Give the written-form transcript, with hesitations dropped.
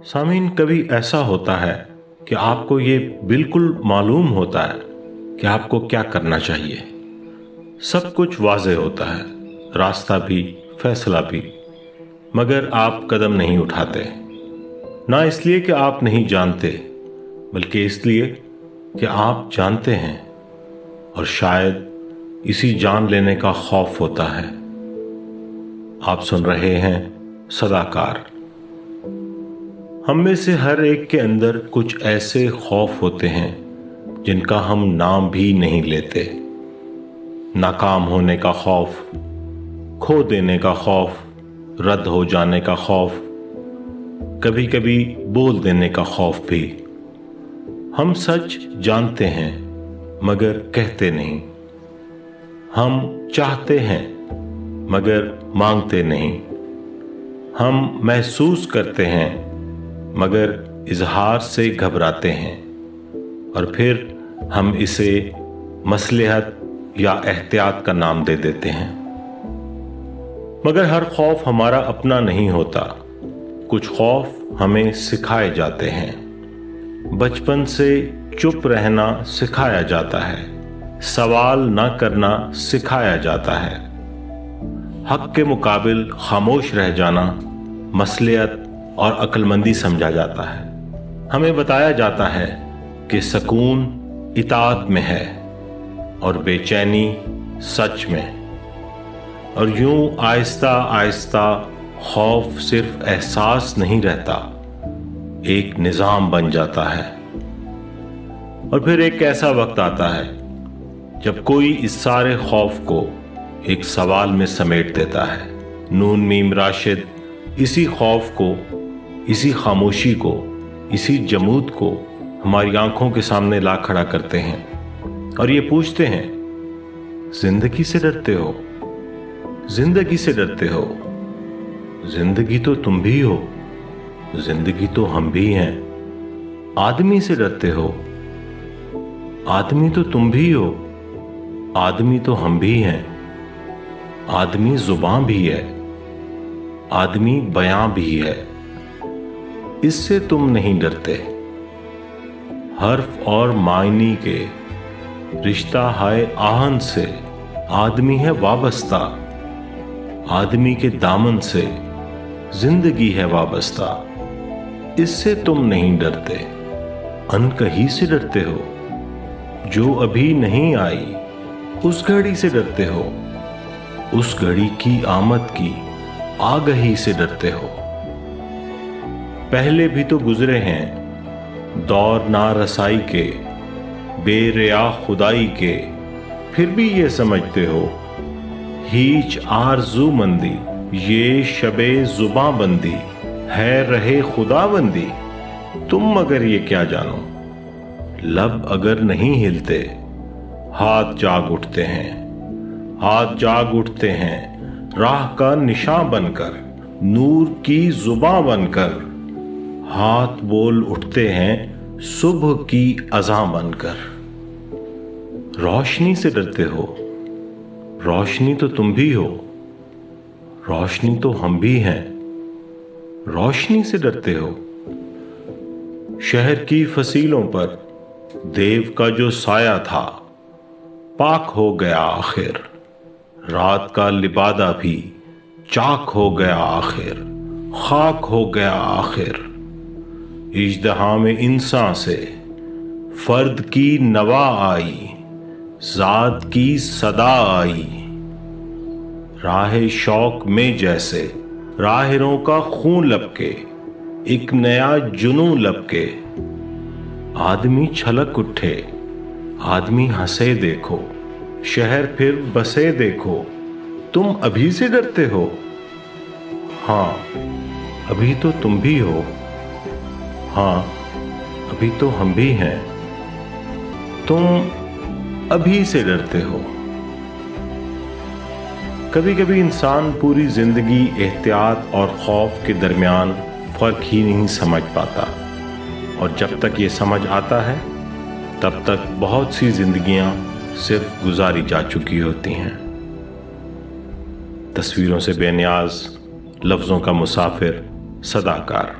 सामीन, कभी ऐसा होता है कि आपको ये बिल्कुल मालूम होता है कि आपको क्या करना चाहिए। सब कुछ वाज़ेह होता है, रास्ता भी, फैसला भी, मगर आप कदम नहीं उठाते। ना इसलिए कि आप नहीं जानते, बल्कि इसलिए कि आप जानते हैं, और शायद इसी जान लेने का खौफ होता है। आप सुन रहे हैं सदाकार। हम में से हर एक के अंदर कुछ ऐसे खौफ होते हैं जिनका हम नाम भी नहीं लेते। नाकाम होने का खौफ, खो देने का खौफ, रद्द हो जाने का खौफ, कभी कभी बोल देने का खौफ भी। हम सच जानते हैं मगर कहते नहीं। हम चाहते हैं मगर मांगते नहीं। हम महसूस करते हैं मगर इजहार से घबराते हैं, और फिर हम इसे मसलहत या एहतियात का नाम दे देते हैं। मगर हर खौफ हमारा अपना नहीं होता। कुछ खौफ हमें सिखाए जाते हैं। बचपन से चुप रहना सिखाया जाता है, सवाल ना करना सिखाया जाता है, हक के मुकाबिल खामोश रह जाना मसलहत और अक्लमंदी समझा जाता है। हमें बताया जाता है कि सुकून इताअत में है और बेचैनी सच में। और यूं आहिस्ता आहिस्ता खौफ सिर्फ एहसास नहीं रहता, एक निजाम बन जाता है। और फिर एक ऐसा वक्त आता है जब कोई इस सारे खौफ को एक सवाल में समेट देता है। नून मीम राशिद इसी खौफ को, इसी खामोशी को, इसी जमूद को हमारी आंखों के सामने ला खड़ा करते हैं और ये पूछते हैं, जिंदगी से डरते हो? जिंदगी से डरते हो? जिंदगी तो तुम भी हो, जिंदगी तो हम भी हैं। आदमी से डरते हो? आदमी तो तुम भी हो, आदमी तो हम भी हैं। आदमी जुबान भी है, आदमी बयां भी है। इससे तुम नहीं डरते। हर्फ और मायनी के रिश्ता है आहन से, आदमी है वाबस्ता। आदमी के दामन से जिंदगी है वाबस्ता। इससे तुम नहीं डरते। अनकही से डरते हो, जो अभी नहीं आई, उस घड़ी से डरते हो। उस घड़ी की आमद की आगही से डरते हो। पहले भी तो गुजरे हैं दौर ना रसाई के, बेरिया खुदाई के, फिर भी ये समझते हो हीच आरज़ू मंदी, ये शबे जुबां बंदी है रहे खुदाबंदी। तुम मगर ये क्या जानो, लब अगर नहीं हिलते हाथ जाग उठते हैं। हाथ जाग उठते हैं राह का निशान बनकर, नूर की जुबां बनकर। हाथ बोल उठते हैं सुबह की अज़ां बनकर। रोशनी से डरते हो? रोशनी तो तुम भी हो, रोशनी तो हम भी हैं। रोशनी से डरते हो? शहर की फसीलों पर देव का जो साया था पाक हो गया आखिर। रात का लिबादा भी चाक हो गया आखिर, खाक हो गया आखिर। इज्तिहा में इंसान से फर्द की नवा आई, जात की सदा आई। राह शौक में जैसे राहरों का खून लपके, एक नया जुनून लपके। आदमी छलक उठे, आदमी हंसे देखो, शहर फिर बसे देखो। तुम अभी से डरते हो? हाँ, अभी तो तुम भी हो, हाँ, अभी तो हम भी हैं। तुम अभी से डरते हो। कभी कभी इंसान पूरी जिंदगी एहतियात और खौफ के दरमियान फर्क ही नहीं समझ पाता, और जब तक ये समझ आता है तब तक बहुत सी जिंदगियां सिर्फ गुजारी जा चुकी होती हैं। तस्वीरों से बेनियाज, लफ्ज़ों का मुसाफिर, सदाकार।